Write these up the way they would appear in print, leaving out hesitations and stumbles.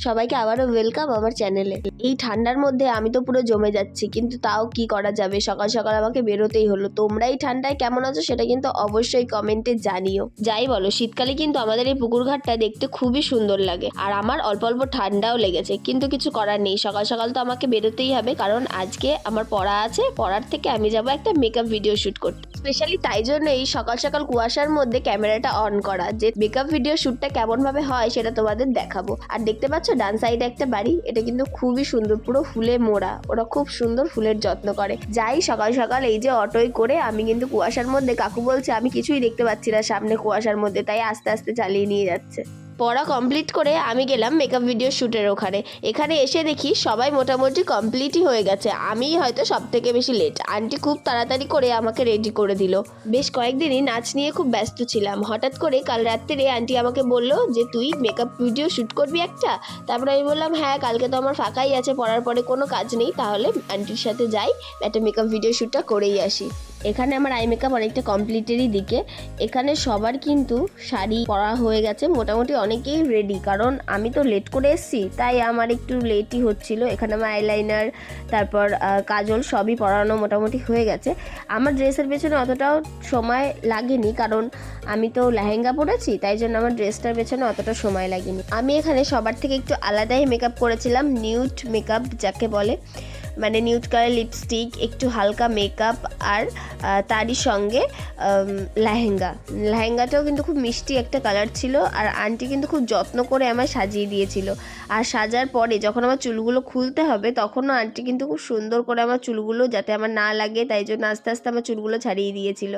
সবাইকে আবারও ওয়েলকাম আমার চ্যানেলে। এই ঠান্ডার মধ্যে আমি তো পুরো জমে যাচ্ছি, কিন্তু তাও কি করা যাবে, সকাল সকাল আমাকে বেরোতেই হলো। তোমরা এই ঠান্ডায় কেমন আছো সেটা কিন্তু অবশ্যই কমেন্টে জানিও। যাই বলো, শীতকালে কিন্তু আমাদের এই পুকুর ঘাটটা দেখতে খুবই সুন্দর লাগে, আর আমার অল্প অল্প ঠান্ডাও লেগেছে, কিন্তু কিছু করার নেই। সকাল সকাল তো আমাকে বেরোতেই হবে, কারণ আজকে আমার পড়া আছে। পড়ার থেকে আমি যাবো একটা মেকআপ ভিডিও শুট করতে। স্পেশালি তাই জন্য এই সকাল সকাল কুয়াশার মধ্যে ক্যামেরাটা অন করা, যে মেকআপ ভিডিও শুটটা কেমন ভাবে হয় সেটা তোমাদের দেখাবো। আর দেখতে পাচ্ছ ডান সাইডে একটা বাড়ি, এটা কিন্তু খুবই সুন্দর, পুরো ফুলে মোড়া। ওরা খুব সুন্দর ফুলের যত্ন করে। যাই সকাল সকাল এই যে অটোয় করে আমি কিন্তু কুয়াশার মধ্যে, কাকু বলছে আমি কিছুই দেখতে পাচ্ছি না সামনে কুয়াশার মধ্যে, তাই আস্তে আস্তে চালিয়ে নিয়ে যাচ্ছে। পড়া কমপ্লিট করে আমি গেলাম মেকআপ ভিডিও শ্যুটের ওখানে। এখানে এসে দেখি সবাই মোটামুটি কমপ্লিটই হয়ে গেছে, আমি হয়তো সব থেকে বেশি লেট। আন্টি খুব তাড়াতাড়ি করে আমাকে রেডি করে দিল। বেশ কয়েকদিনই নাচ নিয়ে খুব ব্যস্ত ছিলাম। হঠাৎ করে কাল রাত্রে আন্টি আমাকে বলল যে তুই মেকআপ ভিডিও শ্যুট করবি একটা। তারপরে আমি বললাম হ্যাঁ, কালকে তো আমার ফাঁকাই আছে, পড়ার পরে কোনো কাজ নেই, তাহলে আন্টির সাথে যাই, একটা মেকআপ ভিডিও শ্যুটটা করেই আসি। এখানে আমার আই মেকআপ অনেকটা কমপ্লিটেরই দিকে। এখানে সবার কিন্তু শাড়ি পরা হয়ে গেছে, মোটামুটি অনেকেই রেডি, কারণ আমি তো লেট করে এসেছি, তাই আমার একটু লেটই হচ্ছিল। এখানে আমার আইলাইনার, তারপর কাজল সবই পরানো মোটামুটি হয়ে গেছে। আমার ড্রেসের পেছনে অতটাও সময় লাগেনি, কারণ আমি তো লেহেঙ্গা পরেছি, তাই জন্য আমার ড্রেসটার পেছনে অতটা সময় লাগেনি। আমি এখানে সবার থেকে একটু আলাদাই মেকআপ করেছিলাম, নিউড মেকআপ যাকে বলে, মানে নিউড কালার লিপস্টিক, একটু হালকা মেকআপ, আর তারই সঙ্গে লেহেঙ্গাটাও কিন্তু খুব মিষ্টি একটা কালার ছিল। আর আন্টি কিন্তু খুব যত্ন করে আমার সাজিয়ে দিয়েছিল। আর সাজার পরে যখন আমার চুলগুলো খুলতে হবে, তখনও আন্টি কিন্তু খুব সুন্দর করে আমার চুলগুলো যাতে আমার না লাগে, তাই জন্য আস্তে আস্তে আমার চুলগুলো ছাড়িয়ে দিয়েছিল।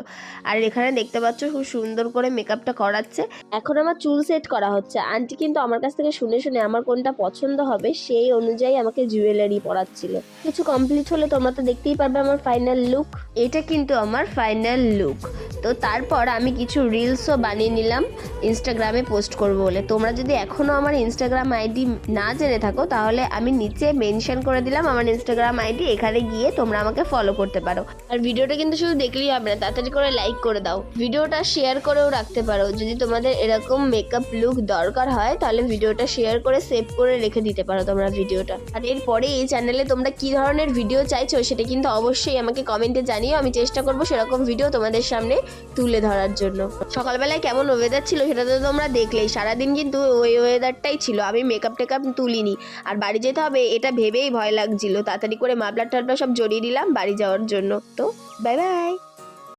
আর এখানে দেখতে পাচ্ছ খুব সুন্দর করে মেকআপটা করাচ্ছে। এখন আমার চুল সেট করা হচ্ছে। আন্টি কিন্তু আমার কাছ থেকে শুনে শুনে আমার কোনটা পছন্দ হবে সেই অনুযায়ী আমাকে জুয়েলারি পরাচ্ছিল। কিছু কমপ্লিট হলে তোমরা তো দেখতেই পারবে আমার ফাইনাল লুক। এটা কিন্তু আমার ফাইনাল লুক। তো তারপর আমি কিছু রিলসও বানিয়ে নিলাম ইনস্টাগ্রামে পোস্ট করবো বলে। তোমরা যদি এখনও আমার ইনস্টাগ্রাম আইডি না জেনে থাকো, তাহলে আমি নিচে মেনশন করে দিলাম আমার ইনস্টাগ্রাম আইডি, এখানে গিয়ে তোমরা আমাকে ফলো করতে পারো। আর ভিডিওটা কিন্তু শুধু দেখলেই হবে না, তাড়াতাড়ি করে লাইক করে দাও। ভিডিওটা শেয়ার করেও রাখতে পারো, যদি তোমাদের এরকম মেকআপ লুক দরকার হয়, তাহলে ভিডিওটা শেয়ার করে সেভ করে রেখে দিতে পারো তোমরা ভিডিওটা। আর এরপরে এই চ্যানেলে তোমরা কি ধরনের ভিডিও চাইছো সেটা কিন্তু অবশ্যই আমাকে কমেন্টে জানিও। আমি চেষ্টা করবো সেরকম ভিডিও তোমাদের সামনে তুলে ধরার জন্য। সকালবেলায় কেমন ওয়েদার ছিল সেটা তো তোমরা দেখলেই, সারাদিন কিন্তু ওই ওয়েদারটাই ছিল। আমি মেকআপ টেকআপ তুলিনি, আর বাড়ি যেতে হবে এটা ভেবেই ভয় লাগছিল। তাড়াতাড়ি করে মাফলার টাফলার সব জড়িয়ে দিলাম বাড়ি যাওয়ার জন্য। তো বাই বাই।